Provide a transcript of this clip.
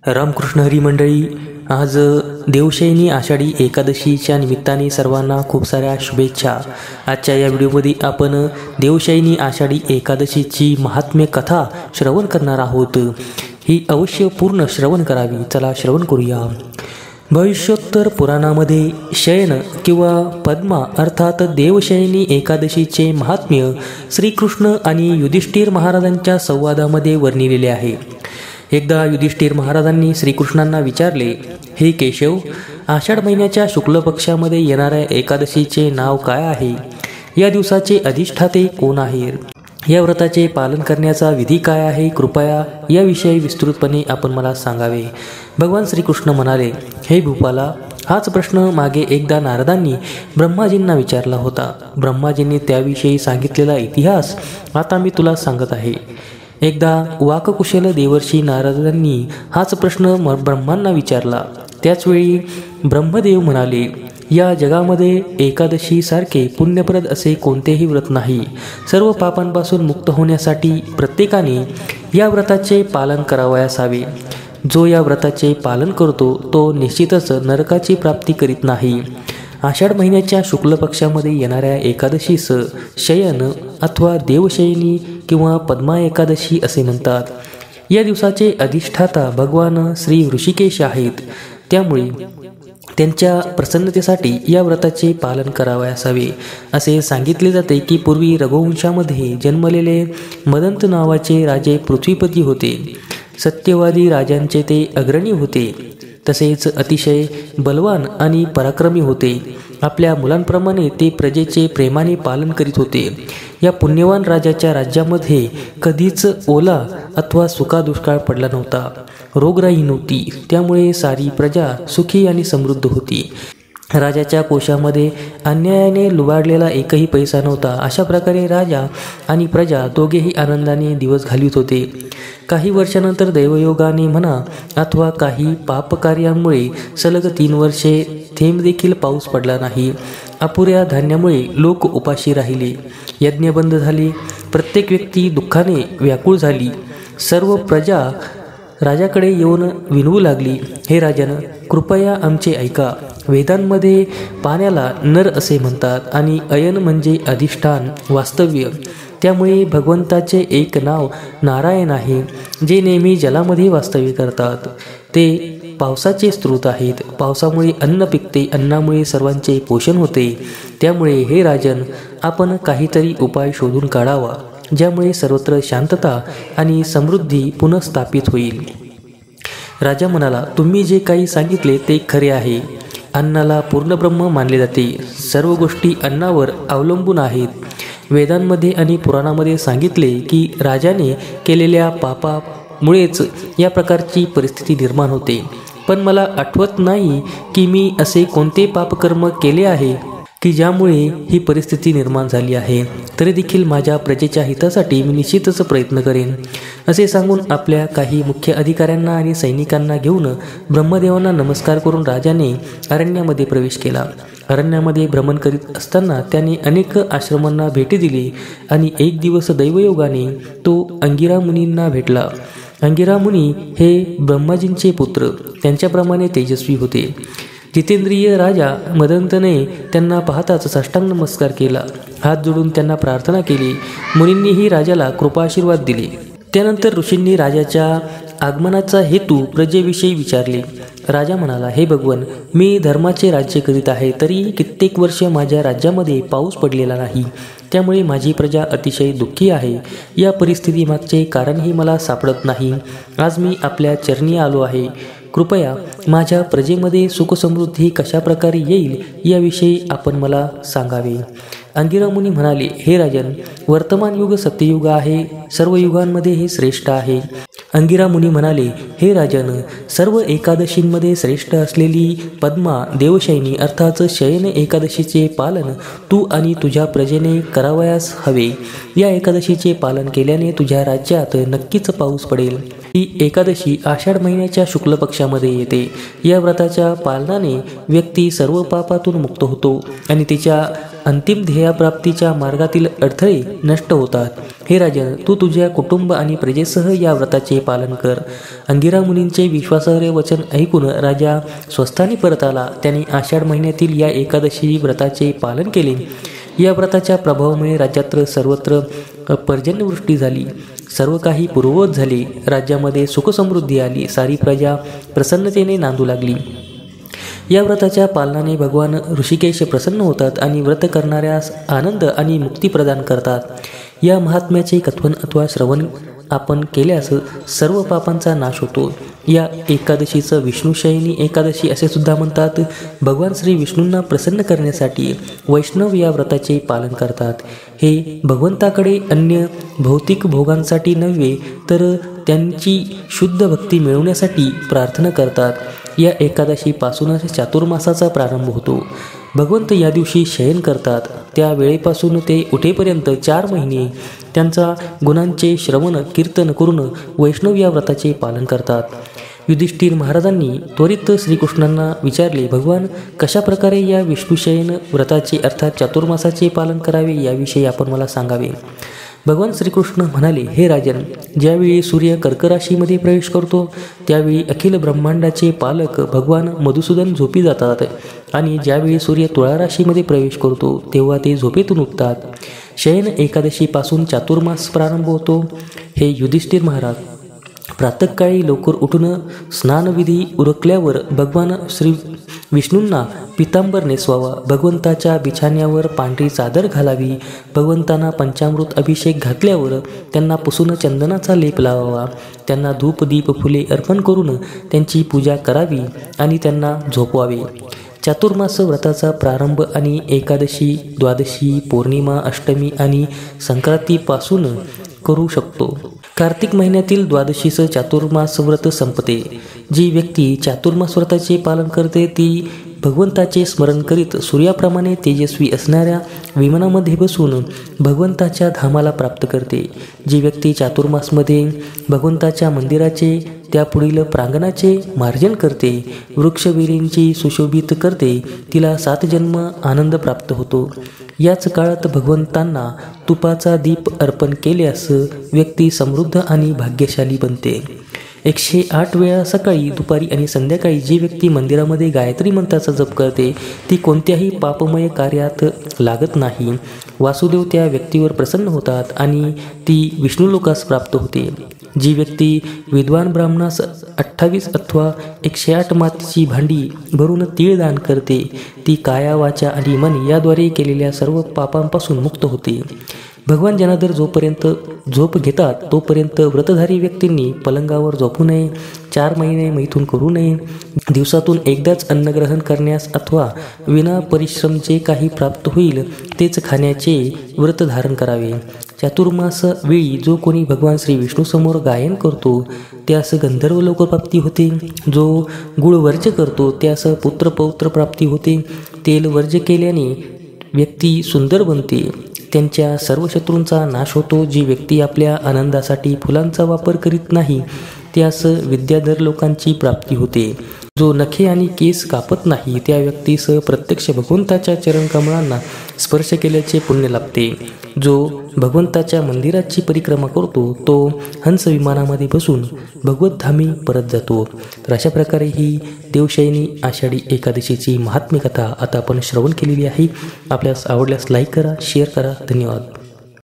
रामकृष्ण हरी मंडळी, आज देवशयनी आषाढी एकादशीच्या निमित्ताने सर्वांना खूप साऱ्या शुभेच्छा. आजच्या या व्हिडिओमध्ये आपण देवशयनी आषाढी एकादशीची महात्म्य कथा श्रवण करणार आहोत. ही अवश्य पूर्ण श्रवण करावी. चला श्रवण करूया. भविष्योत्तर पुराणामध्ये शयन किंवा पद्मा अर्थात देवशयनी एकादशीचे महात्म्य श्रीकृष्ण आणि युधिष्ठिर महाराजांच्या संवादामध्ये वर्णिलेले आहे. एकदा युधिष्ठिर महाराजांनी श्रीकृष्णांना विचारले, हे केशव, आषाढ महिन्याच्या शुक्ल पक्षामध्ये येणाऱ्या एकादशीचे नाव काय आहे? या दिवसाचे अधिष्ठाते कोण आहेत? या व्रताचे पालन करण्याचा विधी काय आहे? कृपया याविषयी विस्तृतपणे आपण मला सांगावे. भगवान श्रीकृष्ण म्हणाले, हे भूपाला, हाच प्रश्न मागे एकदा नारदांनी ब्रह्माजींना विचारला होता. ब्रह्माजींनी त्याविषयी सांगितलेला इतिहास आता मी तुला सांगत आहे. एकदा वाककुशल देवर्षी नारदांनी हाच प्रश्न ब्रह्मांना विचारला. त्याचवेळी ब्रह्मदेव म्हणाले, या जगामध्ये एकादशीसारखे पुण्यप्रद असे कोणतेही व्रत नाही. सर्व पापांपासून मुक्त होण्यासाठी प्रत्येकाने या व्रताचे पालन करावयास हवे. जो या व्रताचे पालन करतो तो निश्चितच नरकाची प्राप्ती करीत नाही. आषाढ महिन्याच्या शुक्ल पक्षामध्ये येणाऱ्या एकादशीस शयन अथवा देवशयनी किंवा पद्मा एकादशी असे म्हणतात. या दिवसाचे अधिष्ठाता भगवान श्री ऋषिकेश आहेत. त्यामुळे त्यांच्या प्रसन्नतेसाठी या व्रताचे पालन करावयास हवे. असे सांगितले जाते की पूर्वी रघुवंशामध्ये जन्मलेले मदंत नावाचे राजे पृथ्वीपती होते. सत्यवादी राजांचे ते अग्रणी होते. तसेच अतिशय बलवान आणि पराक्रमी होते. आपल्या मुलांप्रमाणे ते प्रजेचे प्रेमाने पालन करीत होते. या पुण्यवान राजाच्या राज्यामध्ये कधीच ओला अथवा सुका दुष्काळ पडला नव्हता. रोगराई नव्हती. त्यामुळे सारी प्रजा सुखी आणि समृद्ध होती. राजाच्या कोशामध्ये अन्यायाने लुबाडलेला एकही पैसा नव्हता. अशा प्रकारे राजा आणि प्रजा दोघेही आनंदाने दिवस घालवित होते. काही वर्षानंतर दैवयोगाने म्हणा अथवा काही पापकार्यामुळे सलग 3 वर्षे थेंब देखील पाऊस पडला नाही. अपुऱ्या धान्यामुळे लोक उपाशी राहिले. यज्ञ बंद झाले. प्रत्येक व्यक्ती दुःखाने व्याकुळ झाली. सर्व प्रजा राजाकडे येऊन विनवू लागली, हे राजन, कृपया आमचे ऐका. वेदांमध्ये पाण्याला नर असे म्हणतात आणि अयन म्हणजे अधिष्ठान, वास्तव्य. त्यामुळे भगवंताचे एक नाव नारायण आहे, जे नेहमी जलामध्ये वास्तव्य करतात. ते पावसाचे स्रोत आहेत. पावसामुळे अन्न पिकते. अन्नामुळे सर्वांचे पोषण होते. त्यामुळे हे राजन, आपण काहीतरी उपाय शोधून काढावा, ज्यामुळे सर्वत्र शांतता आणि समृद्धी पुनःस्थापित होईल. राजा म्हणाला, तुम्ही जे काही सांगितले ते खरे आहे. अन्नाला पूर्णब्रह्म मानले जाते. सर्व गोष्टी अन्नावर अवलंबून आहेत. वेदांमध्ये आणि पुराणामध्ये सांगितले की राजाने केलेल्या पापामुळेच या प्रकारची परिस्थिती निर्माण होते. पण मला आठवत नाही की मी असे कोणते पापकर्म केले आहे की ज्यामुळे ही परिस्थिती निर्माण झाली आहे. तरी देखील माझ्या प्रजेच्या हितासाठी मी निश्चितच प्रयत्न करेन. असे सांगून आपल्या काही मुख्य अधिकाऱ्यांना आणि सैनिकांना घेऊन ब्रह्मदेवांना नमस्कार करून राजाने अरण्यामध्ये प्रवेश केला. अरण्यामध्ये भ्रमण करीत असताना त्याने अनेक आश्रमांना भेटी दिली आणि एक दिवस दैवयोगाने तो अंगिरा मुनींना भेटला. अंगिरा मुनी हे ब्रह्माजींचे पुत्र. त्यांच्याप्रमाणे तेजस्वी होते. जितेंद्रिय राजा मदंतने त्यांना पाहताच साष्टांग नमस्कार केला. हात जोडून त्यांना प्रार्थना केली. मुनींनीही राजाला कृपाशीर्वाद दिले. त्यानंतर ऋषींनी राजाच्या आगमनाचा हेतू प्रजेविषयी विचारले. राजा म्हणाला, हे भगवन, मी धर्माचे राज्य करीत आहे, तरी कित्येक वर्ष माझ्या राज्यामध्ये पाऊस पडलेला नाही. त्यामुळे माझी प्रजा अतिशय दुःखी आहे. या परिस्थितीमागचे कारणही मला सापडत नाही. आज मी आपल्या चरणी आलो आहे. कृपया माझ्या प्रजेमध्ये सुखसमृद्धी कशाप्रकारे येईल याविषयी आपण मला सांगावे. अंगिरा मुनी म्हणाले, हे राजन, वर्तमान युग सत्ययुग आहे. सर्व युगांमध्ये हे श्रेष्ठ आहे. अंगिरा मुनी म्हणाले, हे राजन, सर्व एकादशींमध्ये श्रेष्ठ असलेली पद्मा देवशयनी अर्थात शयन एकादशीचे पालन तू आणि तुझ्या प्रजेने करावयास हवे. या एकादशीचे पालन केल्याने तुझ्या राज्यात नक्कीच पाऊस पडेल. ही एकादशी आषाढ महिन्याच्या शुक्ल पक्षामध्ये येते. या व्रताच्या पालनाने व्यक्ती सर्व पापातून मुक्त होतो आणि तिच्या अंतिम ध्येयप्राप्तीच्या मार्गातील अडथळे नष्ट होतात. हे राजन, तू तुझ्या कुटुंब आणि प्रजेसह या व्रताचे पालन कर. अंगिरा मुनींचे विश्वासार्ह वचन ऐकून राजा स्वस्थानी परत आला. त्याने आषाढ महिन्यातील या एकादशी व्रताचे पालन केले. या व्रताच्या प्रभावामुळे राज्यात सर्वत्र पर्जन्यवृष्टी झाली. सर्व काही पूर्ववत झाले. राज्यामध्ये सुखसमृद्धी आली. सारी प्रजा प्रसन्नतेने नांदू लागली. या व्रताच्या पालनाने भगवान ऋषिकेश प्रसन्न होतात आणि व्रत करणाऱ्यास आनंद आणि मुक्ती प्रदान करतात. या महात्म्याचे कथन अथवा श्रवण आपण केल्यास सर्व पापांचा नाश होतो. या एकादशीचं विष्णुशयनी एकादशी असे सुद्धा म्हणतात. भगवान श्री विष्णूंना प्रसन्न करण्यासाठी वैष्णव या व्रताचे पालन करतात. हे भगवंताकडे अन्य भौतिक भोगांसाठी नव्हे तर त्यांची शुद्ध भक्ती मिळवण्यासाठी प्रार्थना करतात. या एकादशीपासूनच चातुर्मासाचा प्रारंभ होतो. भगवंत या दिवशी शयन करतात. त्या वेळेपासून ते उठेपर्यंत 4 महिने त्यांचा गुणांचे श्रवण कीर्तन करून वैष्णव या व्रताचे पालन करतात. युधिष्ठिर महाराजांनी त्वरित श्रीकृष्णांना विचारले, भगवान, कशा प्रकारे या विष्णुशयन व्रताचे अर्थात चातुर्मासाचे पालन करावे याविषयी आपण मला सांगावे. भगवान श्रीकृष्ण म्हणाले, हे राजन, ज्यावेळी सूर्य कर्क राशीमध्ये प्रवेश करतो त्यावेळी अखिल ब्रह्मांडाचे पालक भगवान मधुसूदन झोपी जातात आणि ज्यावेळी सूर्य तुळा राशीमध्ये प्रवेश करतो तेव्हा ते झोपेतून उठतात. शयन एकादशीपासून चातुर्मास प्रारंभ होतो. हे युधिष्ठिर महाराज, प्रातःकाळी लवकर उठून स्नानविधी उरकल्यावर भगवान श्री विष्णूंना पितांबर नेसवावा. भगवंताच्या बिछाण्यावर पांढरी चादर घालावी. भगवंतांना पंचामृत अभिषेक घातल्यावर त्यांना पुसून चंदनाचा लेप लावावा. त्यांना धूप दीप फुले अर्पण करून त्यांची पूजा करावी आणि त्यांना झोपवावे. चातुर्मास व्रताचा प्रारंभ आणि एकादशी, द्वादशी, पौर्णिमा, अष्टमी आणि संक्रांतीपासून करू शकतो. कार्तिक महिन्यातील द्वादशीचं चातुर्मास व्रत संपते. जी व्यक्ती चातुर्मास व्रताचे पालन करते ती भगवंताचे स्मरण करीत सूर्याप्रमाणे तेजस्वी असणाऱ्या विमानामध्ये बसून भगवंताच्या धामाला प्राप्त करते. जी व्यक्ती चातुर्मासमध्ये भगवंताच्या मंदिराचे त्यापुढील प्रांगणाचे मार्जन करते, वृक्षवेलींची सुशोभित करते, तिला 7 जन्म आनंद प्राप्त होतो. याच काळात भगवंतांना तुपाचा दीप अर्पण केल्यास व्यक्ती समृद्ध आणि भाग्यशाली बनते. 108 वेळा सकाळी, दुपारी आणि संध्याकाळी जी व्यक्ती मंदिरामध्ये गायत्री मंत्राचा जप करते ती कोणत्याही पापमय कार्यात लागत नाही. वासुदेव त्या व्यक्तीवर प्रसन्न होतात आणि ती विष्णुलोकास प्राप्त होते. जी व्यक्ती विद्वान ब्राह्मणास 28 अथवा 108 मातीची भांडी भरून तीळ दान करते ती काया, वाचा आणि मन याद्वारे केलेल्या सर्व पापांपासून मुक्त होते. भगवान जनार्दन जोपर्यंत झोप घेतात तोपर्यंत व्रतधारी व्यक्तींनी पलंगावर झोपू नये. 4 महिने मैथून करू नये. दिवसातून एकदाच अन्नग्रहण करण्यास अथवा विना परिश्रम जे काही प्राप्त होईल तेच खाण्याचे व्रत धारण करावे. चातुर्मास वेळी जो कोणी भगवान श्री विष्णूसमोर गायन करतो त्यास गंधर्व लोकप्राप्ती होते. जो गुळ वर्ज करतो त्यास पुत्र पौत्र प्राप्ती होते. तेल वर्ज केल्याने व्यक्ती सुंदर बनते. त्यांच्या सर्व शत्रूंचा नाश होतो. जी व्यक्ती आपल्या आनंदासाठी फुलांचा वापर करीत नाही त्यास विद्याधर लोकांची प्राप्ती होते. जो नखे आणि केस कापत नाही त्या व्यक्तीस प्रत्यक्ष भगवंताच्या चरणकमळांना स्पर्श केल्याचे पुण्य लाभते. जो भगवंताच्या मंदिराची परिक्रमा करतो तो हंस विमानामध्ये बसून भगवतधामी परत जातो. तर अशा प्रकारे ही देवशयनी आषाढी एकादशीची महात्म्य कथा आता आपण श्रवण केलेली आहे. आपल्यास आवडल्यास लाईक करा, शेअर करा. धन्यवाद.